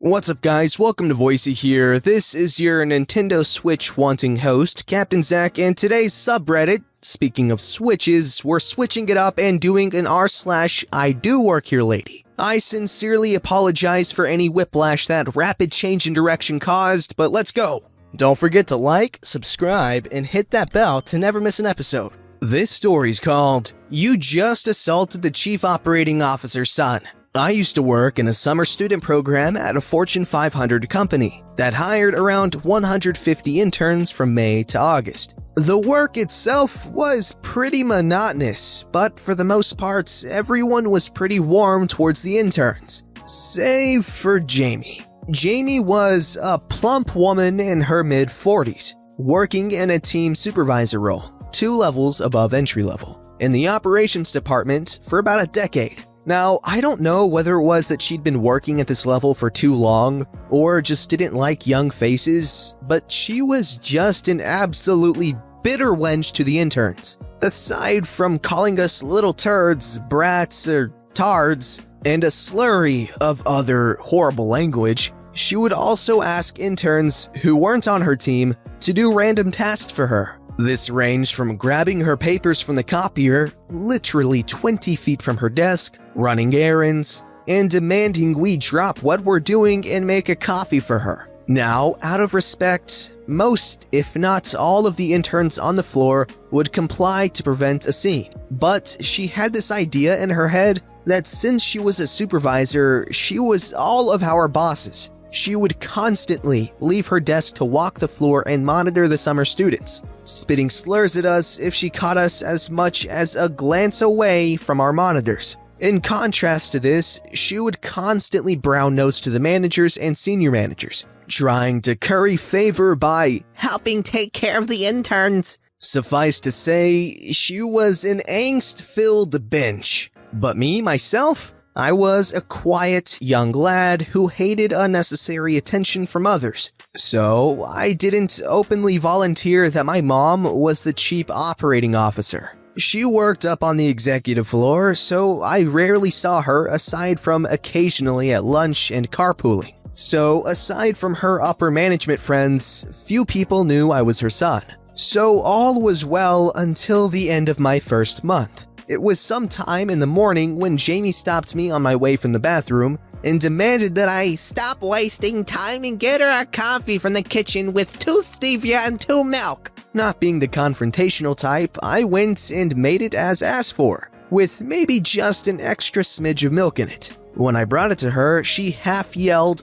What's up guys, welcome to Voicey here. This is your Nintendo Switch wanting host, Captain Zach, and today's subreddit, speaking of switches, we're switching it up and doing an r/IDOworkherelady. I sincerely apologize for any whiplash that rapid change in direction caused, but let's go! Don't forget to like, subscribe, and hit that bell to never miss an episode. This story's called, You Just Assaulted the Chief Operating Officer's Son. I used to work in a summer student program at a Fortune 500 company that hired around 150 interns from May to August. The work itself was pretty monotonous, but for the most part, everyone was pretty warm towards the interns, save for Jamie. Jamie was a plump woman in her mid-40s, working in a team supervisor role, 2 levels above entry level, in the operations department for about a decade. Now, I don't know whether it was that she'd been working at this level for too long, or just didn't like young faces, but she was just an absolutely bitter wench to the interns. Aside from calling us little turds, brats, or tards, and a slurry of other horrible language, she would also ask interns who weren't on her team to do random tasks for her. This ranged from grabbing her papers from the copier, literally 20 feet from her desk, running errands, and demanding we drop what we're doing and make a coffee for her. Now, out of respect, most, if not all of the interns on the floor would comply to prevent a scene. But she had this idea in her head that since she was a supervisor, she was all of our bosses. She would constantly leave her desk to walk the floor and monitor the summer students, spitting slurs at us if she caught us as much as a glance away from our monitors. In contrast to this, she would constantly brown nose to the managers and senior managers, trying to curry favor by helping take care of the interns. Suffice to say, she was an angst-filled bitch. But me, myself, I was a quiet young lad who hated unnecessary attention from others. So I didn't openly volunteer that my mom was the chief operating officer. She worked up on the executive floor, so I rarely saw her aside from occasionally at lunch and carpooling. So aside from her upper management friends, few people knew I was her son. So all was well until the end of my first month. It was sometime in the morning when Jamie stopped me on my way from the bathroom and demanded that I stop wasting time and get her a coffee from the kitchen with 2 stevia and 2 milk. Not being the confrontational type, I went and made it as asked for, with maybe just an extra smidge of milk in it. When I brought it to her, she half yelled,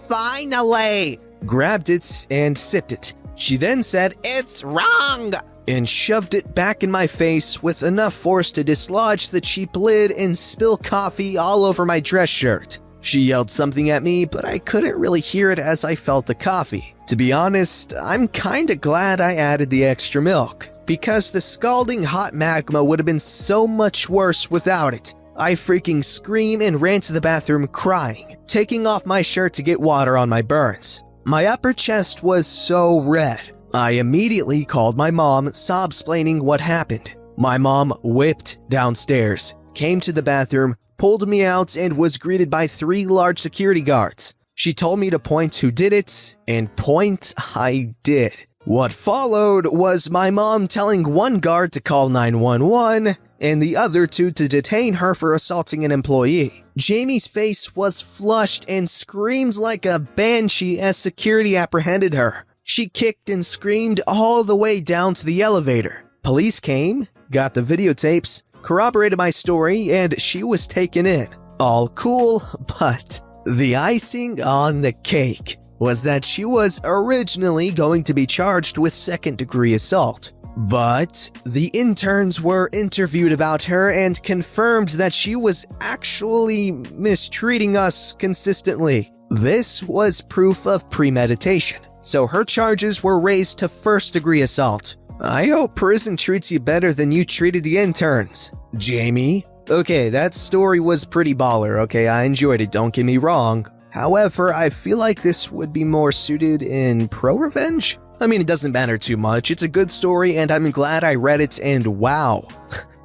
"Finally!" grabbed it and sipped it. She then said, "It's wrong!" and shoved it back in my face with enough force to dislodge the cheap lid and spill coffee all over my dress shirt. She yelled something at me, but I couldn't really hear it as I felt the coffee. To be honest, I'm kinda glad I added the extra milk, because the scalding hot magma would have been so much worse without it. I freaking screamed and ran to the bathroom crying, taking off my shirt to get water on my burns. My upper chest was so red. I immediately called my mom, sob-splaining what happened. My mom whipped downstairs, came to the bathroom, pulled me out, and was greeted by 3 large security guards. She told me to point who did it, and point I did. What followed was my mom telling one guard to call 911 and the other 2 to detain her for assaulting an employee. Jamie's face was flushed and screamed like a banshee as security apprehended her. She kicked and screamed all the way down to the elevator. Police came, got the videotapes, corroborated my story, and she was taken in. All cool, but the icing on the cake was that she was originally going to be charged with second-degree assault. But the interns were interviewed about her and confirmed that she was actually mistreating us consistently. This was proof of premeditation. So her charges were raised to first-degree assault. I hope prison treats you better than you treated the interns, Jamie. Okay, that story was pretty baller, okay, I enjoyed it, don't get me wrong. However, I feel like this would be more suited in pro-revenge? I mean, it doesn't matter too much, it's a good story and I'm glad I read it and wow.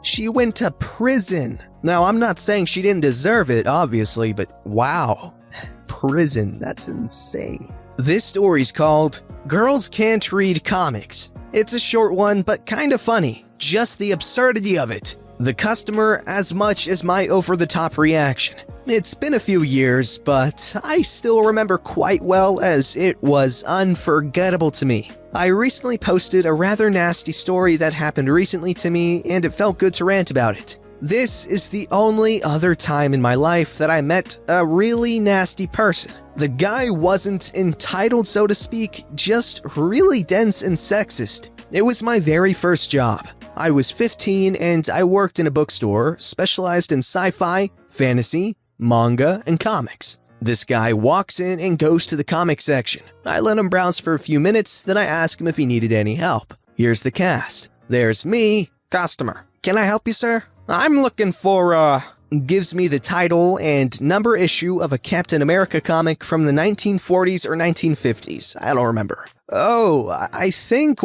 She went to prison. Now, I'm not saying she didn't deserve it, obviously, but wow. prison. That's insane. This story's called Girls Can't Read Comics. It's a short one, but kind of funny. Just the absurdity of it. The customer as much as my over-the-top reaction. It's been a few years, but I still remember quite well as it was unforgettable to me. I recently posted a rather nasty story that happened recently to me, and it felt good to rant about it. This is the only other time in my life that I met a really nasty person. The guy wasn't entitled, so to speak, just really dense and sexist. It was my very first job. I was 15 and I worked in a bookstore specialized in sci-fi, fantasy, manga, and comics. This guy walks in and goes to the comic section. I let him browse for a few minutes, then I ask him if he needed any help. Here's the cast. There's me, customer. Can I help you, sir? I'm looking for, gives me the title and number issue of a Captain America comic from the 1940s or 1950s. I don't remember. Oh, I think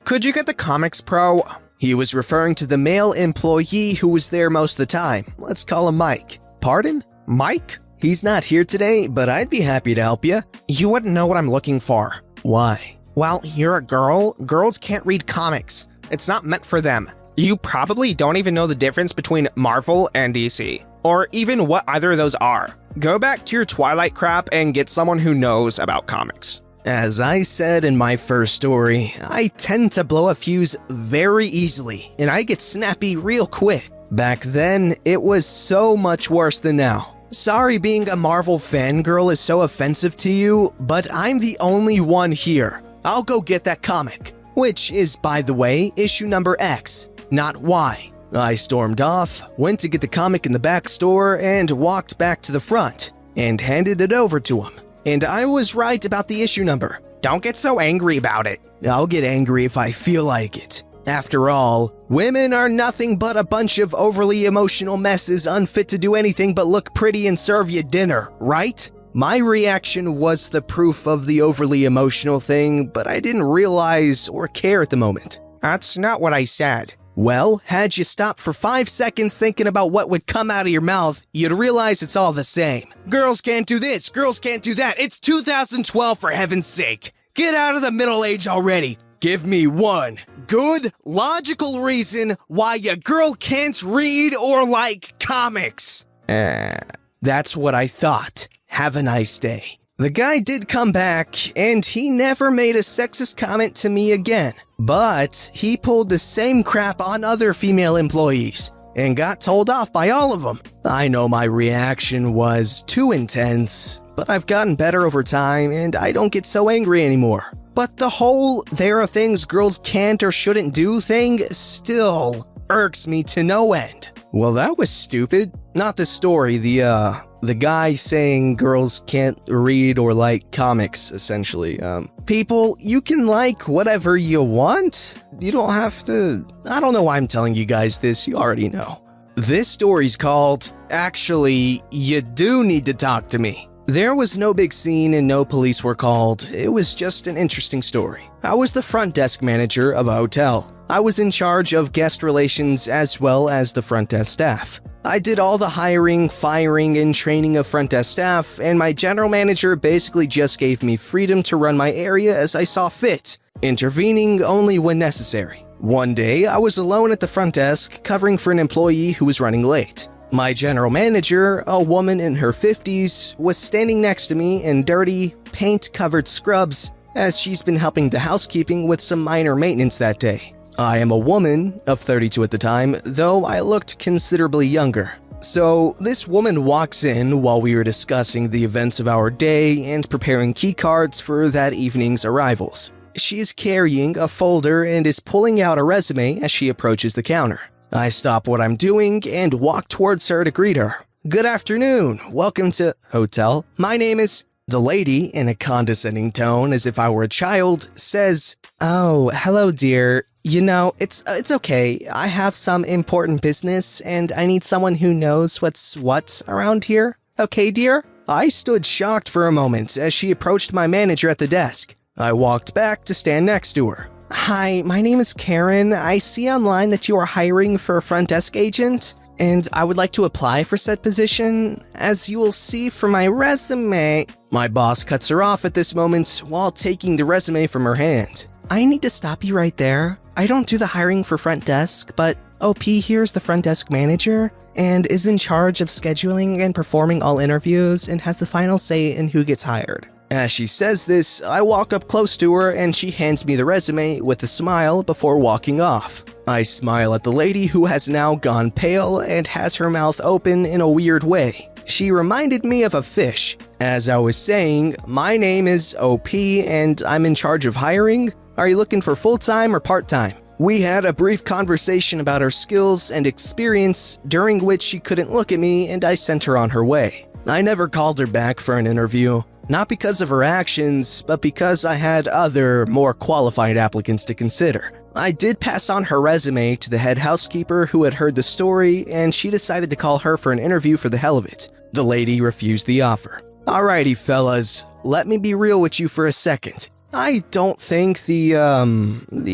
could you get the Comics Pro? He was referring to the male employee who was there most of the time. Let's call him Mike. Pardon? Mike? He's not here today, but I'd be happy to help you. You wouldn't know what I'm looking for. Why? Well, you're a girl. Girls can't read comics. It's not meant for them. You probably don't even know the difference between Marvel and DC, or even what either of those are. Go back to your Twilight crap and get someone who knows about comics. As I said in my first story, I tend to blow a fuse very easily, and I get snappy real quick. Back then, it was so much worse than now. Sorry being a Marvel fangirl is so offensive to you, but I'm the only one here. I'll go get that comic. Which is, by the way, issue number X, not Y. I stormed off, went to get the comic in the back store, and walked back to the front, and handed it over to him. And I was right about the issue number. Don't get so angry about it. I'll get angry if I feel like it. After all, women are nothing but a bunch of overly emotional messes unfit to do anything but look pretty and serve you dinner, right? My reaction was the proof of the overly emotional thing, but I didn't realize or care at the moment. That's not what I said. Well, had you stopped for 5 seconds thinking about what would come out of your mouth, you'd realize it's all the same. Girls can't do this, girls can't do that. It's 2012 for heaven's sake. Get out of the middle age already. Give me one good, logical reason why a girl can't read or like comics. That's what I thought. Have a nice day. The guy did come back, and he never made a sexist comment to me again. But he pulled the same crap on other female employees, and got told off by all of them. I know my reaction was too intense, but I've gotten better over time, and I don't get so angry anymore. But the whole "there are things girls can't or shouldn't do" thing still irks me to no end. Well, that was stupid. Not the story, the guy saying girls can't read or like comics, essentially. People, you can like whatever you want. You don't have to. I don't know why I'm telling you guys this, you already know. This story's called, Actually, You Do Need to Talk to Me. There was no big scene and no police were called. It was just an interesting story. I was the front desk manager of a hotel. I was in charge of guest relations as well as the front desk staff. I did all the hiring, firing, and training of front desk staff, and my general manager basically just gave me freedom to run my area as I saw fit, intervening only when necessary. One day, I was alone at the front desk, covering for an employee who was running late. My general manager, a woman in her 50s, was standing next to me in dirty, paint-covered scrubs, as she's been helping the housekeeping with some minor maintenance that day. I am a woman, of 32 at the time, though I looked considerably younger. So, this woman walks in while we were discussing the events of our day and preparing key cards for that evening's arrivals. She is carrying a folder and is pulling out a resume as she approaches the counter. I stop what I'm doing and walk towards her to greet her. Good afternoon, welcome to hotel. My name is... The lady, in a condescending tone as if I were a child, says, "Oh, hello dear. You know, it's okay. I have some important business and I need someone who knows what's what around here. Okay, dear?" I stood shocked for a moment as she approached my manager at the desk. I walked back to stand next to her. "Hi, my name is Karen. I see online that you are hiring for a front desk agent. and I would like to apply for said position. As you will see from my resume." My boss cuts her off at this moment while taking the resume from her hand. "I need to stop you right there. I don't do the hiring for front desk, but OP here is the front desk manager and is in charge of scheduling and performing all interviews and has the final say in who gets hired." As she says this, I walk up close to her and she hands me the resume with a smile before walking off. I smile at the lady who has now gone pale and has her mouth open in a weird way. She reminded me of a fish. As I was saying, my name is OP and I'm in charge of hiring. Are you looking for full-time or part-time? We had a brief conversation about her skills and experience, during which she couldn't look at me and I sent her on her way. I never called her back for an interview, not because of her actions, but because I had other, more qualified applicants to consider. I did pass on her resume to the head housekeeper who had heard the story, and she decided to call her for an interview for the hell of it. The lady refused the offer. Alrighty fellas, let me be real with you for a second. I don't think the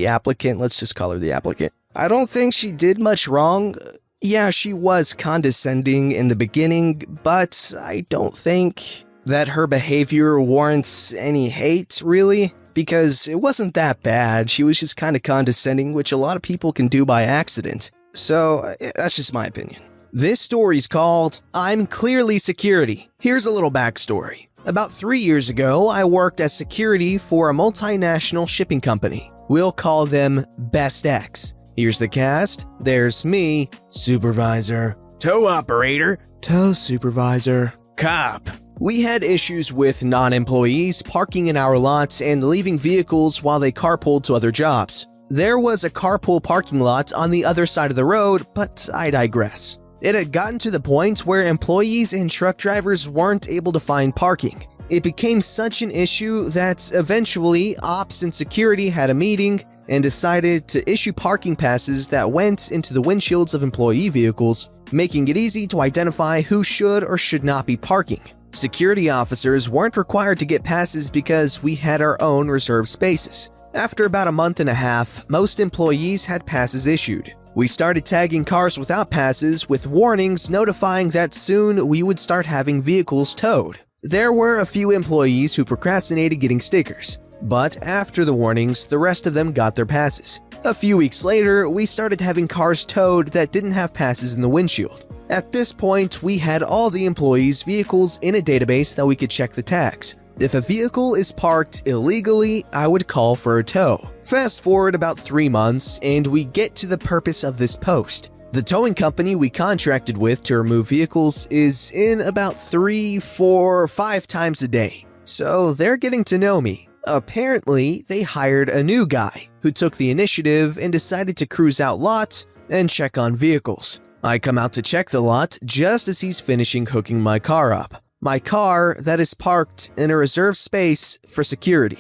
applicant, let's just call her the applicant. I don't think she did much wrong. Yeah, she was condescending in the beginning, but I don't think that her behavior warrants any hate, really, because it wasn't that bad. She was just kind of condescending, which a lot of people can do by accident. So, that's just my opinion. This story's called "I'm Clearly Security." Here's a little backstory. About 3 years ago, I worked as security for a multinational shipping company. We'll call them Best X. Here's the cast. There's me, supervisor, tow operator, tow supervisor, cop. We had issues with non-employees parking in our lots and leaving vehicles while they carpooled to other jobs. There was a carpool parking lot on the other side of the road, but I digress. It had gotten to the point where employees and truck drivers weren't able to find parking. It became such an issue that eventually ops and security had a meeting and decided to issue parking passes that went into the windshields of employee vehicles, making it easy to identify who should or should not be parking. Security officers weren't required to get passes because we had our own reserved spaces. After about a month and a half, most employees had passes issued. We started tagging cars without passes with warnings notifying that soon we would start having vehicles towed. There were a few employees who procrastinated getting stickers, but after the warnings, the rest of them got their passes. A few weeks later, we started having cars towed that didn't have passes in the windshield. At this point, we had all the employees' vehicles in a database that we could check the tags. If a vehicle is parked illegally, I would call for a tow. Fast forward about 3 months, and we get to the purpose of this post. The towing company we contracted with to remove vehicles is in about 3, 4, 5 times a day. So they're getting to know me. Apparently, they hired a new guy who took the initiative and decided to cruise out lot and check on vehicles. I come out to check the lot just as he's finishing hooking my car up. My car that is parked in a reserved space for security.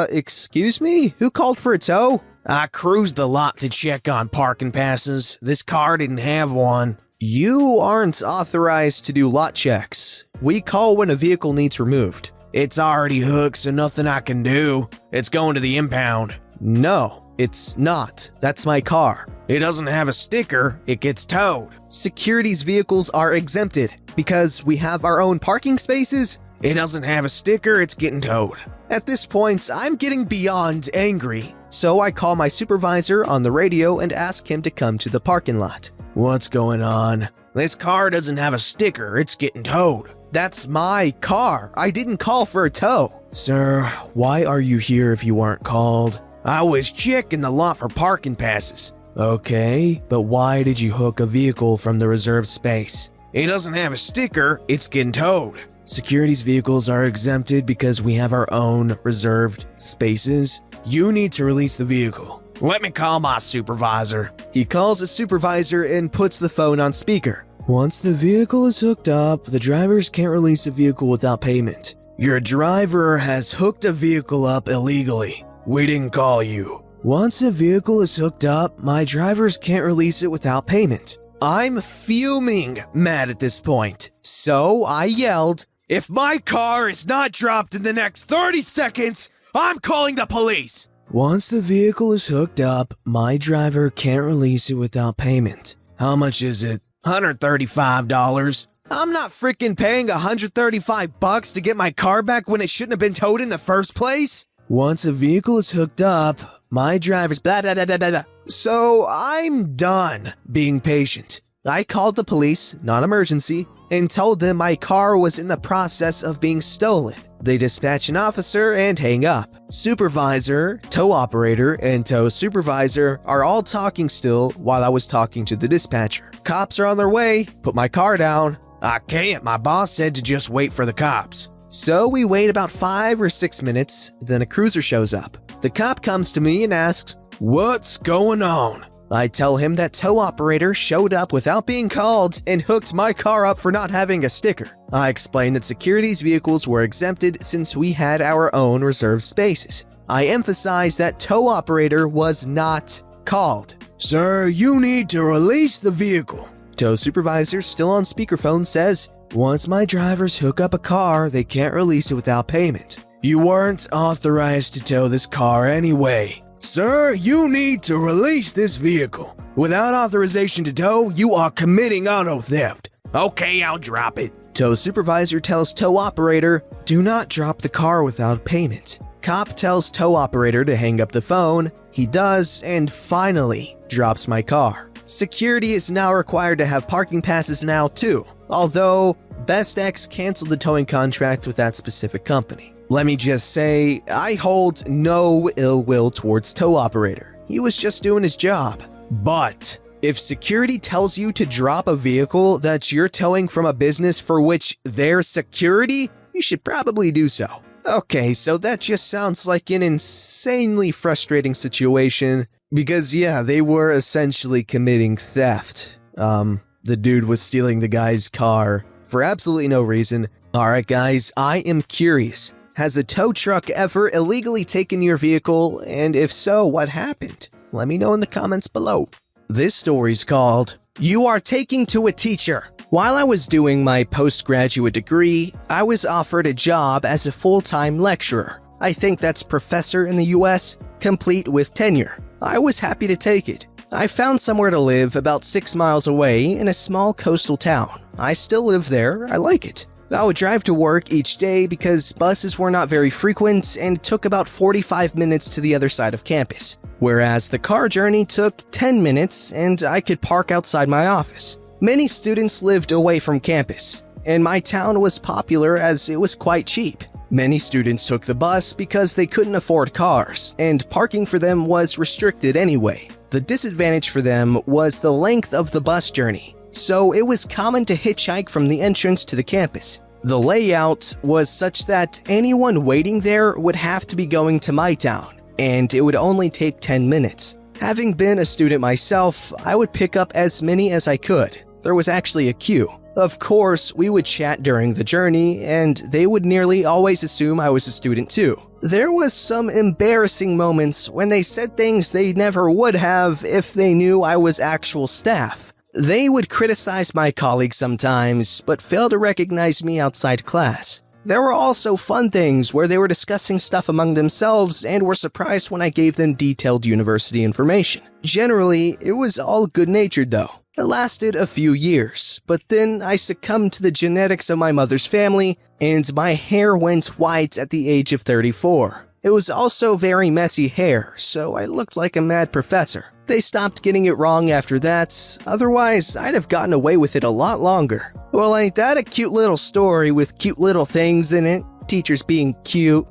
Excuse me? Who called for a tow? I cruised the lot to check on parking passes. This car didn't have one. You aren't authorized to do lot checks. We call when a vehicle needs removed. It's already hooked, so nothing I can do. It's going to the impound. No, it's not. That's my car. It doesn't have a sticker. It gets towed. Security's vehicles are exempted because we have our own parking spaces. It doesn't have a sticker. It's getting towed. At this point, I'm getting beyond angry. So I call my supervisor on the radio and ask him to come to the parking lot. What's going on? This car doesn't have a sticker. It's getting towed. That's my car. I didn't call for a tow. Sir, why are you here if you weren't called? I was checking the lot for parking passes. Okay, but why did you hook a vehicle from the reserved space? It doesn't have a sticker. It's getting towed. Security's vehicles are exempted because we have our own reserved spaces. You need to release the vehicle. Let me call my supervisor. He calls a supervisor and puts the phone on speaker. Once the vehicle is hooked up, the drivers can't release a vehicle without payment. Your driver has hooked a vehicle up illegally. We didn't call you. Once a vehicle is hooked up, my drivers can't release it without payment. I'm fuming mad at this point. So I yelled, "If my car is not dropped in the next 30 seconds, I'm calling the police." Once the vehicle is hooked up, my driver can't release it without payment. How much is it? $135. I'm not freaking paying $135 to get my car back when it shouldn't have been towed in the first place. Once a vehicle is hooked up, my driver's blah blah blah blah blah. So I'm done being patient. I called the police, non-emergency, and told them my car was in the process of being stolen. They dispatch an officer and hang up. Supervisor, tow operator, and tow supervisor are all talking still while I was talking to the dispatcher. Cops are on their way. Put my car down. I can't. My boss said to just wait for the cops. So we wait about 5 or 6 minutes, then a cruiser shows up. The cop comes to me and asks, "What's going on?" I tell him that tow operator showed up without being called and hooked my car up for not having a sticker. I explained that security's vehicles were exempted since we had our own reserved spaces. I emphasized that tow operator was not called. "Sir, you need to release the vehicle." Tow supervisor, still on speakerphone, says, "Once my drivers hook up a car, they can't release it without payment. You weren't authorized to tow this car anyway. Sir, you need to release this vehicle. Without authorization to tow, you are committing auto theft." "Okay, I'll drop it." Tow supervisor tells tow operator, "Do not drop the car without payment." Cop tells tow operator to hang up the phone. He does, and finally drops my car. Security is now required to have parking passes now too, although BestX canceled the towing contract with that specific company. Let me just say, I hold no ill will towards tow operator. He was just doing his job. But if security tells you to drop a vehicle that you're towing from a business for which they're security, you should probably do so. Okay, so that just sounds like an insanely frustrating situation because yeah, they were essentially committing theft. The dude was stealing the guy's car for absolutely no reason. Alright guys, I am curious. Has a tow truck ever illegally taken your vehicle, and if so, what happened? Let me know in the comments below. This story's called, "You Are Taking to a Teacher." While I was doing my postgraduate degree, I was offered a job as a full-time lecturer. I think that's professor in the US, complete with tenure. I was happy to take it. I found somewhere to live about 6 miles away in a small coastal town. I still live there, I like it. I would drive to work each day because buses were not very frequent and took about 45 minutes to the other side of campus, whereas the car journey took 10 minutes and I could park outside my office. Many students lived away from campus, and my town was popular as it was quite cheap. Many students took the bus because they couldn't afford cars, and parking for them was restricted anyway. The disadvantage for them was the length of the bus journey. So it was common to hitchhike from the entrance to the campus. The layout was such that anyone waiting there would have to be going to my town, and it would only take 10 minutes. Having been a student myself, I would pick up as many as I could. There was actually a queue. Of course, we would chat during the journey, and they would nearly always assume I was a student too. There was some embarrassing moments when they said things they never would have if they knew I was actual staff. They would criticize my colleagues sometimes, but fail to recognize me outside class. There were also fun things where they were discussing stuff among themselves and were surprised when I gave them detailed university information. Generally, it was all good-natured though. It lasted a few years, but then I succumbed to the genetics of my mother's family, and my hair went white at the age of 34. It was also very messy hair, so I looked like a mad professor. They stopped getting it wrong after that, otherwise I'd have gotten away with it a lot longer. Well, ain't that a cute little story with cute little things in it? Teachers being cute.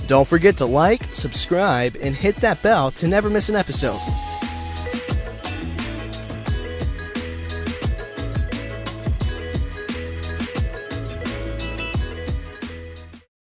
Don't forget to like, subscribe, and hit that bell to never miss an episode.